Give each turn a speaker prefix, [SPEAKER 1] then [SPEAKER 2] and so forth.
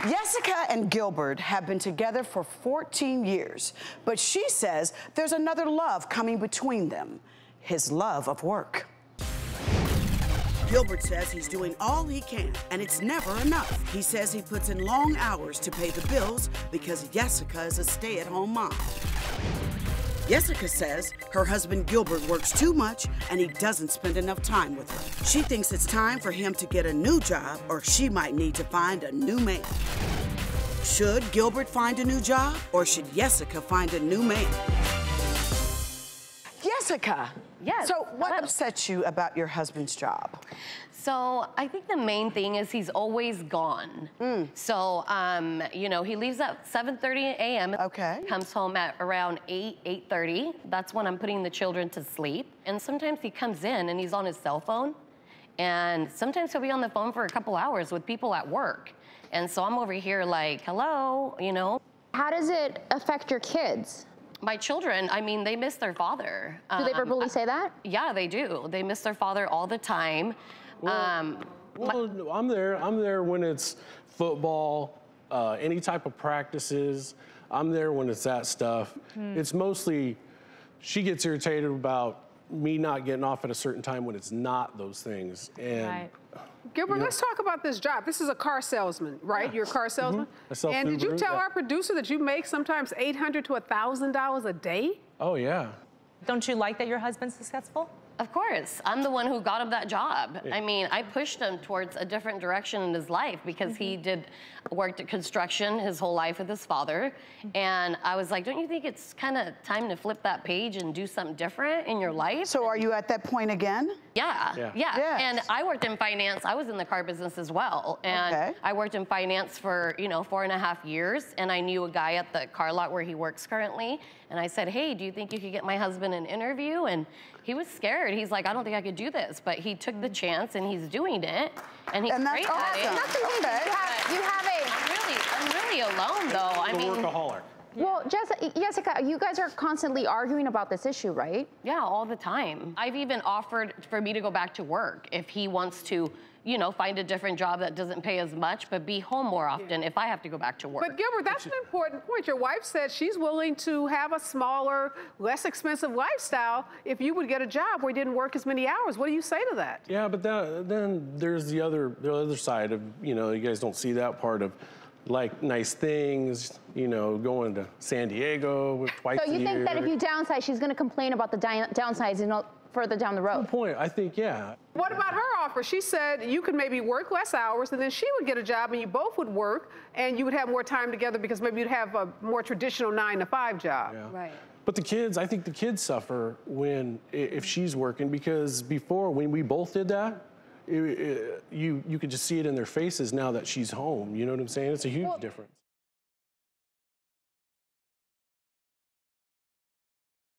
[SPEAKER 1] Yesica and Gilbert have been together for 14 years, but she says there's another love coming between them, his love of work. Gilbert says he's doing all he can, and it's never enough. He says he puts in long hours to pay the bills because Yesica is a stay-at-home mom. Yesica says her husband Gilbert works too much and he doesn't spend enough time with her. She thinks it's time for him to get a new job or she might need to find a new man. Should Gilbert find a new job or should Yesica find a new man? Yesica.
[SPEAKER 2] Yes.
[SPEAKER 1] So what upsets you about your husband's job?
[SPEAKER 2] So I think the main thing is he's always gone. So, you know, he leaves at 7:30 a.m.
[SPEAKER 1] Okay.
[SPEAKER 2] Comes home at around 8:30. That's when I'm putting the children to sleep. And sometimes he comes in and he's on his cell phone. And sometimes he'll be on the phone for a couple hours with people at work. And so I'm over here like, hello, you know.
[SPEAKER 3] How does it affect your kids?
[SPEAKER 2] My children, I mean, they miss their father.
[SPEAKER 3] Do they verbally say that?
[SPEAKER 2] Yeah, they do. They miss their father all the time.
[SPEAKER 4] Well, I'm there when it's football, any type of practices. I'm there when it's that stuff. It's mostly, she gets irritated about me not getting off at a certain time when it's not those things. And
[SPEAKER 5] right. Gilbert, let's talk about this job. This is a car salesman, right? Yeah. You're a car salesman? And did you tell our producer that you make sometimes $800 to $1,000 a day?
[SPEAKER 4] Oh, yeah.
[SPEAKER 6] Don't you like that your husband's successful?
[SPEAKER 2] Of course. I'm the one who got him that job. I mean, I pushed him towards a different direction in his life because he worked at construction his whole life with his father. And I was like, don't you think it's kind of time to flip that page and do something different in your life?
[SPEAKER 1] So are you at that point again?
[SPEAKER 2] Yeah.
[SPEAKER 1] Yes.
[SPEAKER 2] And I worked in finance. I was in the car business as well. And I worked in finance for, 4.5 years. And I knew a guy at the car lot where he works currently. And I said, hey, do you think you could get my husband an interview? And he was scared. He's like, I don't think I could do this. But he took the chance and he's doing it. And he's great at it.
[SPEAKER 3] That's amazing. You have a...
[SPEAKER 2] I'm really alone though. I mean,
[SPEAKER 4] workaholic.
[SPEAKER 3] Well, Yesica, you guys are constantly arguing about this issue, right?
[SPEAKER 2] Yeah, all the time. I've even offered for me to go back to work if he wants to, find a different job that doesn't pay as much, but be home more often if I have to go back to work.
[SPEAKER 5] But Gilbert, that's an important point. Your wife said she's willing to have a smaller, less expensive lifestyle if you would get a job where you didn't work as many hours. What do you say to that?
[SPEAKER 4] Yeah, but then there's the other side of, you guys don't see that part of, like nice things, going to San Diego twice a year.
[SPEAKER 3] So you think that if you downsize, she's going to complain about the downsizing further down the road?
[SPEAKER 4] Good point. I think, yeah.
[SPEAKER 5] What about her offer? She said you could maybe work less hours and then she would get a job and you both would work and you would have more time together because maybe you'd have a more traditional 9-to-5 job.
[SPEAKER 4] Yeah.
[SPEAKER 2] Right.
[SPEAKER 4] But I think the kids suffer if she's working because before, when we both did that, you could just see it in their faces now that she's home. You know what I'm saying? It's a huge difference.